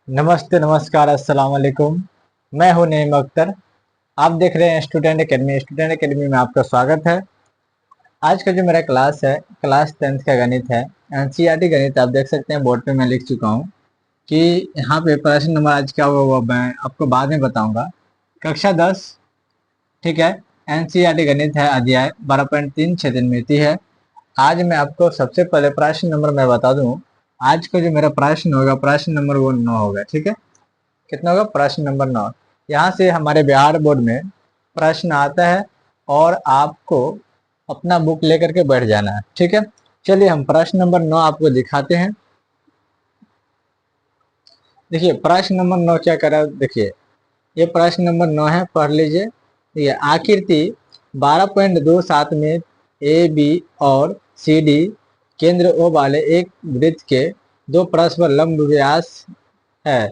नमस्ते, नमस्कार, अस्सलाम वालेकुम। मैं हूं नईम अख्तर। आप देख रहे हैं स्टूडेंट एकेडमी। स्टूडेंट एकेडमी में आपका स्वागत है। आज का जो मेरा क्लास है, क्लास 10th का गणित है। एनसीईआरटी गणित आप देख सकते हैं, बोर्ड पे मैं लिख चुका हूं कि यहाँ पे प्रश्न नंबर आज क्या हुआ वो मैं आपको बाद में बताऊंगा। कक्षा 10, ठीक है। एनसीईआरटी गणित है, अध्याय 12.3 छेदनमिति है। आज मैं आपको सबसे पहले प्रश्न नंबर मैं बता दूं। आज का जो मेरा प्रश्न होगा, प्रश्न नंबर वो 9 होगा, ठीक है। कितना होगा? प्रश्न नंबर 9। यहाँ से हमारे बिहार बोर्ड में प्रश्न आता है और आपको अपना बुक लेकर के बैठ जाना है, ठीक है। चलिए हम प्रश्न नंबर 9 आपको दिखाते हैं। देखिए प्रश्न नंबर 9 क्या कर रहा है, देखिए ये प्रश्न नंबर 9 है, पढ़ लीजिए। देखिए आकृति 12.27 में ए बी और सी डी केंद्र ओ वाले एक वृत्त के दो परस्पर लंब व्यास है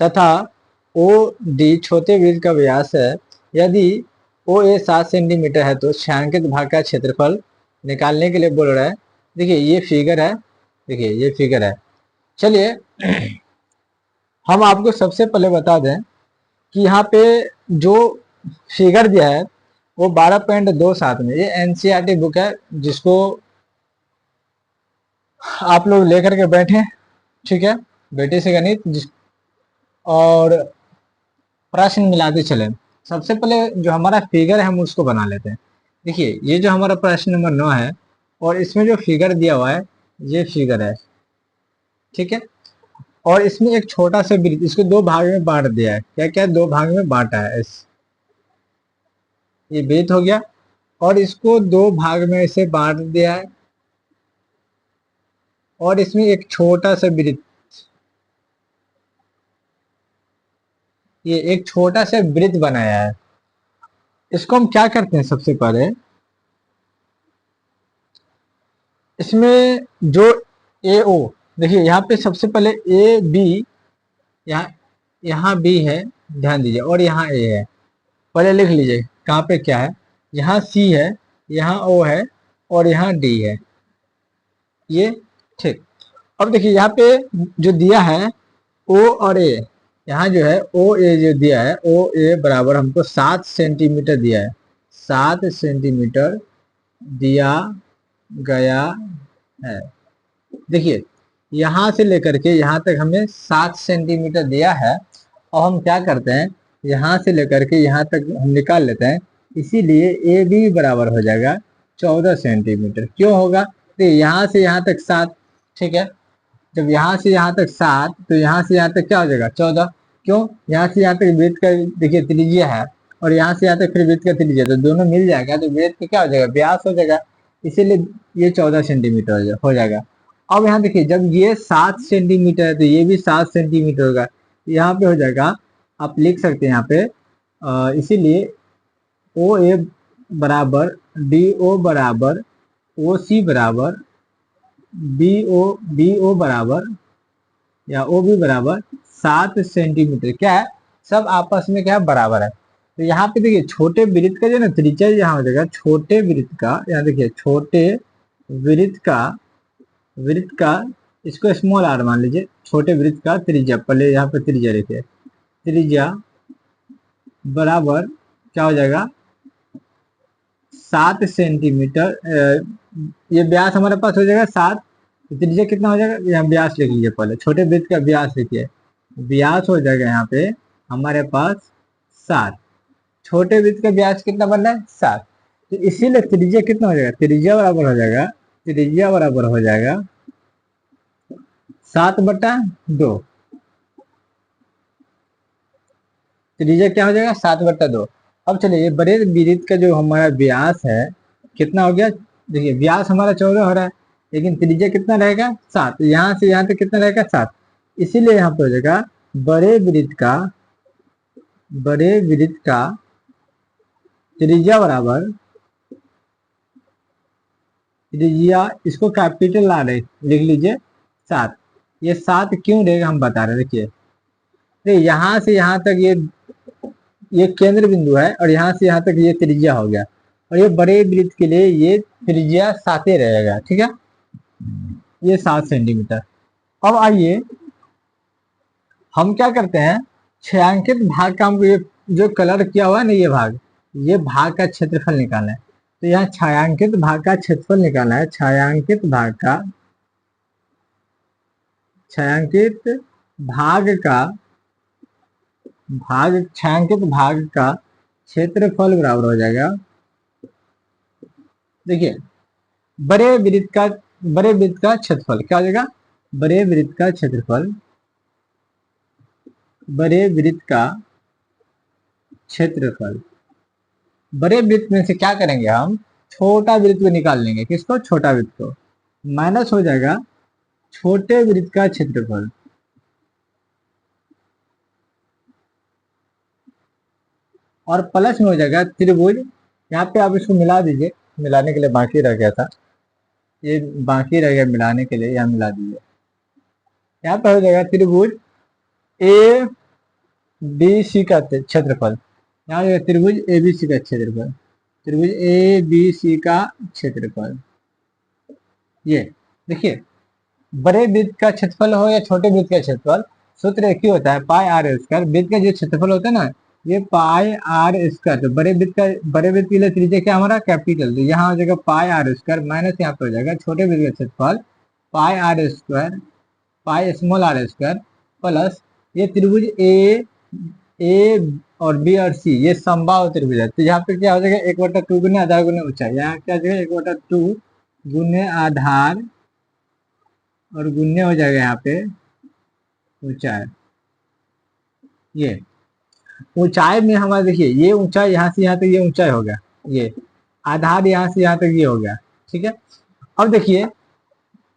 तथा ओ डी छोटे वृत्त का व्यास है। यदि ओ ए 7 सेंटीमीटर है तो छायांकित भाग का क्षेत्रफल निकालने के लिए बोल रहा है। देखिए ये फिगर है, देखिए ये फिगर है। चलिए हम आपको सबसे पहले बता दें कि यहाँ पे जो फिगर दिया है वो 12.27 में, ये एनसीईआरटी बुक है जिसको आप लोग लेकर के बैठे, ठीक है। बेटे से गणित और प्रश्न मिलाते चले। सबसे पहले जो हमारा फिगर है हम उसको बना लेते हैं। देखिए ये जो हमारा प्रश्न नंबर 9 है और इसमें जो फिगर दिया हुआ है ये फिगर है, ठीक है। और इसमें एक छोटा सा वृत्त, इसको दो भाग में बांट दिया है। क्या क्या? दो भाग में बांटा है। ये वृत्त हो गया और इसको दो भाग में इसे बांट दिया है और इसमें एक छोटा सा वृत्त, ये एक छोटा सा वृत्त बनाया है। इसको हम क्या करते हैं? सबसे पहले इसमें जो ए ओ, देखिए यहाँ पे सबसे पहले ए बी, यहाँ यहाँ बी है, ध्यान दीजिए, और यहाँ ए है। पहले लिख लीजिए कहाँ पे क्या है। यहाँ सी है, यहाँ ओ है और यहाँ डी है, ये ठीक। अब देखिए यहाँ पे जो दिया है ओ और ए, यहाँ जो है ओ ए जो दिया है, ओ ए बराबर हमको 7 सेंटीमीटर दिया है। 7 सेंटीमीटर दिया गया है। देखिए यहाँ से लेकर के यहाँ तक हमें 7 सेंटीमीटर दिया है और हम क्या करते हैं, यहाँ से लेकर के यहाँ तक हम निकाल लेते हैं। इसीलिए ए बी बराबर हो जाएगा 14 सेंटीमीटर। क्यों होगा? तो यहाँ से यहाँ तक 7, ठीक है। जब यहाँ से यहाँ तक 7 तो यहाँ से यहाँ तक क्या हो जाएगा? 14। क्यों? यहाँ से यहाँ तक वृत्त का देखिए त्रिज्या है और यहाँ से यहाँ तक फिर वृत्त का त्रिज्या, तो दोनों मिल जाएगा तो वृत्त का क्या हो जाएगा? व्यास हो जाएगा। इसीलिए ये 14 सेंटीमीटर हो जाएगा। अब यहाँ देखिए जब ये 7 सेंटीमीटर है तो ये भी 7 सेंटीमीटर होगा। यहाँ पे हो जाएगा, आप लिख सकते हैं यहाँ पे, इसीलिए ओ ए बराबर डी ओ बराबर ओ सी बराबर बी ओ बराबर या ओ बी बराबर 7 सेंटीमीटर। क्या है? सब आपस में क्या है? बराबर है। तो यहाँ पे देखिए छोटे वृत्त का जो ना त्रिज्या यहाँ हो जाएगा, छोटे वृत्त का, यहाँ देखिए छोटे वृत्त का इसको स्मॉल आर मान लीजिए। छोटे वृत्त का त्रिज्या, पहले यहाँ पे त्रिज्या लिखे, त्रिज्या बराबर क्या हो जाएगा? 7 सेंटीमीटर। ये व्यास हमारे पास हो जाएगा 7, त्रिज्या कितना हो जाएगा? यहाँ व्यास लिख लीजिए, पहले छोटे वृत्त का व्यास लिखिए। व्यास हो जाएगा यहाँ पे हमारे पास 7। छोटे वृत्त का व्यास कितना बनना है? 7। तो इसीलिए त्रिज्या कितना हो जाएगा? त्रिज्या बराबर हो जाएगा, त्रिज्या बराबर हो जाएगा 7/2। त्रिज्या क्या हो जाएगा? 7/2। अब चलिए ये बड़े वृत्त का जो हमारा व्यास है कितना हो गया? देखिए व्यास हमारा 14 हो रहा है लेकिन त्रिज्या कितना रहेगा? 7। यहाँ से यहाँ तक कितना रहेगा? 7। इसीलिए यहाँ पे हो जाएगा बड़े वृत्त का त्रिज्या बराबर, त्रिज्या इसको कैपिटल ला रहे लिख लीजिए 7। ये 7 क्यों रहेगा हम बता रहे हैं। देखिए यहाँ से यहाँ तक ये केंद्र बिंदु है और यहाँ से यहाँ तक ये त्रिज्या हो गया और ये बड़े वृत्त के लिए ये त्रिज्या 7 रहेगा, ठीक है। ये 7 सेंटीमीटर। अब आइए हम क्या करते हैं, छायांकित भाग का हमको ये जो कलर किया हुआ है ना, ये भाग का क्षेत्रफल निकालना है। तो यहाँ छायांकित भाग का क्षेत्रफल निकालना है। छायांकित भाग का क्षेत्रफल बराबर हो जाएगा, देखिए बड़े वृत्त का क्षेत्रफल क्या हो जाएगा, बड़े वृत्त का क्षेत्रफल, बड़े वृत्त में से क्या करेंगे, हम छोटा वृत्त को निकाल लेंगे। किसको, छोटा वृत्त को। माइनस हो जाएगा छोटे वृत्त का क्षेत्रफल, और प्लस में हो जाएगा त्रिभुज। यहाँ पे आप इसको मिला दीजिए, मिलाने के लिए बाकी रह गया था, ये बाकी रह गया मिलाने के लिए, यहाँ मिला दीजिए। यहाँ पे हो जाएगा त्रिभुज ए बी सी का क्षेत्रफल, यहाँ हो जाएगा त्रिभुज ए बी सी का क्षेत्रफल, त्रिभुज ए बी सी का क्षेत्रफल। ये देखिए बड़े वृत्त का क्षेत्रफल हो या छोटे वृत्त का क्षेत्रफल, सूत्र एक ही होता है, पाई आर स्क्वायर। वृत्त का जो क्षेत्रफल होता है ना, ये पाई आर स्क्वायर। तो बड़े वृत्त के लिए त्रिज्या क्या हमारा, कैपिटल। तो यहाँ हो जाएगा पाई आर स्क्वायर, माइनस यहाँ पे हो जाएगा छोटे वृत्त का क्षेत्रफल pi R square, pi small R square, plus ये त्रिभुज ए और बी और सी ये समबाहु त्रिभुज है। तो यहाँ पे क्या हो जाएगा, 1/2 गुने आधार गुने ऊंचाई। यहाँ क्या हो जाएगा 1/2 गुने आधार और गुन्ने हो जाएगा यहाँ पे ऊंचाई। ये ऊंचाई में हमारा देखिए, ये ऊंचाई यहाँ से यहाँ तक, ये ऊंचाई हो गया, ये आधार यहाँ से यहाँ तक ये हो गया, ठीक है। अब देखिए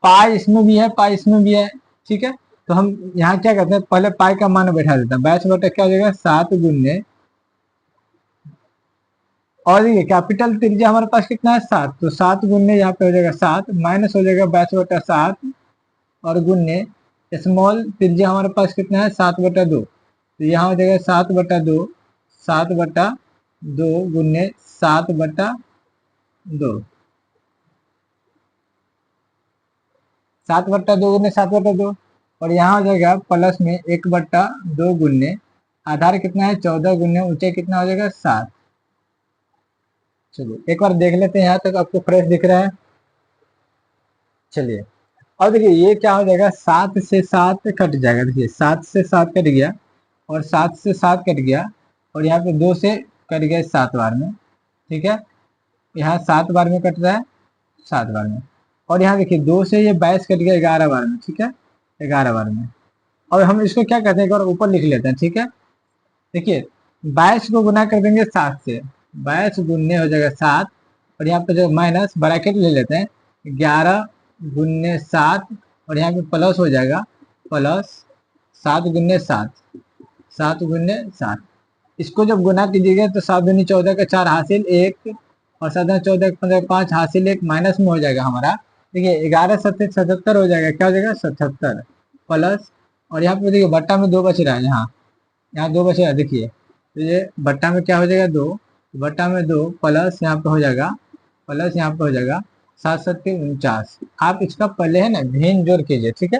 पाई इसमें भी है, पाई इसमें भी है, ठीक है। तो हम यहाँ क्या करते हैं, पहले पाई का मान बैठा देते हैं, 22 क्या हो जाएगा 7 गुन्ने, और ये कैपिटल त्रिज्या हमारे पास कितना है 7, तो 7 गुन्ने यहाँ पे हो जाएगा 7, माइनस हो जाएगा 22/7, और गुन्ने स्मॉल त्रिज्या हमारे पास कितना है 7/2, तो यहाँ हो जाएगा 7/2, 7/2 गुन्ने 7/2, 7/2 गुन्ने 7/2, और यहाँ हो जाएगा प्लस में 1/2 गुन्ने आधार कितना है 14 गुन्ने ऊंचाई कितना हो जाएगा 7। चलिए एक बार देख लेते हैं, यहाँ तक आपको फ्रेश दिख रहा है। चलिए और देखिए ये क्या हो जाएगा, 7 से 7 कट जाएगा, देखिए 7 से 7 कट गया, और 7 से 7 कट गया, और यहाँ पे 2 से कट गया 7 बार में, ठीक है। यहाँ 7 बार में कट रहा है, 7 बार में, और यहाँ देखिए 2 से ये 22 कट गया 11 बार में, ठीक है, 11 बार में। और हम इसको क्या कहते हैं, एक बार ऊपर लिख लेते हैं, ठीक है। देखिए 22 को गुना कर देंगे 7 से, 22 गुन्ने हो जाएगा 7, और यहाँ पे जो माइनस ब्रैकेट ले लेते हैं 11 गुन्ने 7, और यहाँ पे प्लस हो जाएगा प्लस 7 गुन्ने 7, 7 गुन्ने 7। इसको जब गुना कीजिएगा तो 7 दूनी 14 का 4 हासिल 1, और 7 दूनी 14 का 15 5 हासिल 1, माइनस में हो जाएगा हमारा, देखिए 11 7 77 हो जाएगा, क्या हो जाएगा 77, प्लस, और यहाँ पे देखिए बट्टा में 2 बच रहा है, यहाँ 2 बच रहा है, देखिए तो ये बट्टा में क्या हो जाएगा 2, बट्टा में 2, प्लस यहाँ पे हो जाएगा, प्लस यहाँ पे हो जाएगा 7 7 49। आप इसका पहले है ना भिन्न जोड़ कीजिए, ठीक है।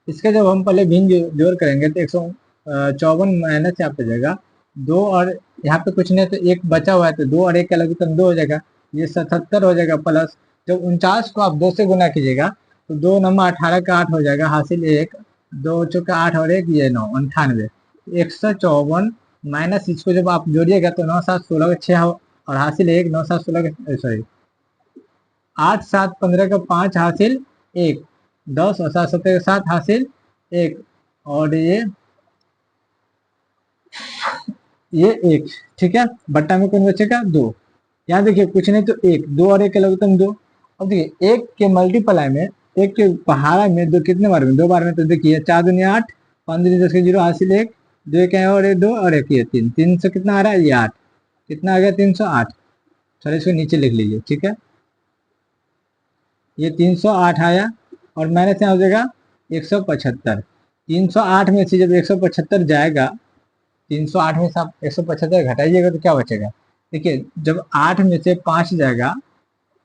इसका जब हम पहले भिन्न जोड़ करेंगे तो 154 माइनस यहाँ पे हो जाएगा 2, और यहाँ पे कुछ नहीं तो 1 बचा हुआ है, तो 2 और 1 का लघुत्तम 2 हो जाएगा, ये 77 हो जाएगा, प्लस जब 49 को आप 2 से गुना कीजिएगा तो 2 नंबर 18 का 8 हो जाएगा, हासिल 1, 2 चौका 8 और 1 ये 9 98, 154 माइनस इसको जब आप जोड़िएगा तो 9 7 16 का 6 और हासिल 1, 9 7 16 का सॉरी 8 7 15 का 5 हासिल 1, 10 और 7 17 का 7 हासिल 1, और ये 1, ठीक है। बट्टा में कौन बचेगा 2, यहाँ देखिए कुछ नहीं तो 1, 2 और 1 का लघुत्तम 2। अब देखिए 1 के मल्टीप्लाई में, 1 के पहाड़ा में 2 कितने बार में, 2 बार में, तो देखिए 4 दुनिया 8, 5 दुनिया 10 के 0 हासिल 1, 2 1 और 1 2 और 1 ये 3, 3 से कितना आ रहा है ये 8, कितना आ गया 308। चलो इसको नीचे लिख लीजिए, ठीक है, ये 308 आया, और माइनस यहाँ हो जाएगा 175। 308 में से जब 175 जाएगा, 308 में से आप 175 घटाइएगा तो क्या बचेगा, देखिए जब 8 में से 5 जाएगा,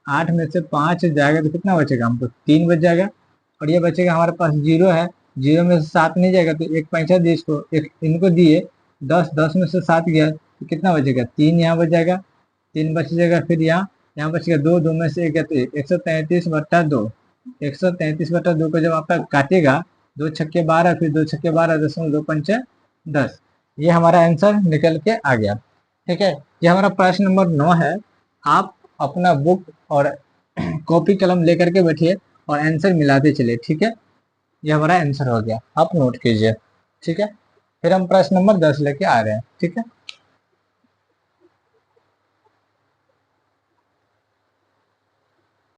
8 में से 5 जाएगा तो कितना बचेगा हमको 3 बच जाएगा, और ये बचेगा हमारे पास 0 है, 0 में से 7 नहीं जाएगा तो एक पैंचा दिए इसको, एक इनको दिए 10, 10 में से 7 गया तो कितना बचेगा, 3 यहाँ बच जाएगा, 3 बच जाएगा, फिर यहाँ यहाँ बचेगा 2, 2 में से एक गया तो 133/2, 133/2 को जब आपका काटेगा, 2 छक्के 12, फिर 2 छक्के 12, 10 10, ये हमारा आंसर निकल के आ गया। ठीक है, ये हमारा प्रश्न नंबर 9 है। आप अपना बुक और कॉपी कलम लेकर के बैठिए और आंसर मिलाते चलिए। ठीक है, ये हमारा आंसर हो गया, आप नोट कीजिए। ठीक है, फिर हम प्रश्न नंबर 10 लेके आ रहे हैं। ठीक है।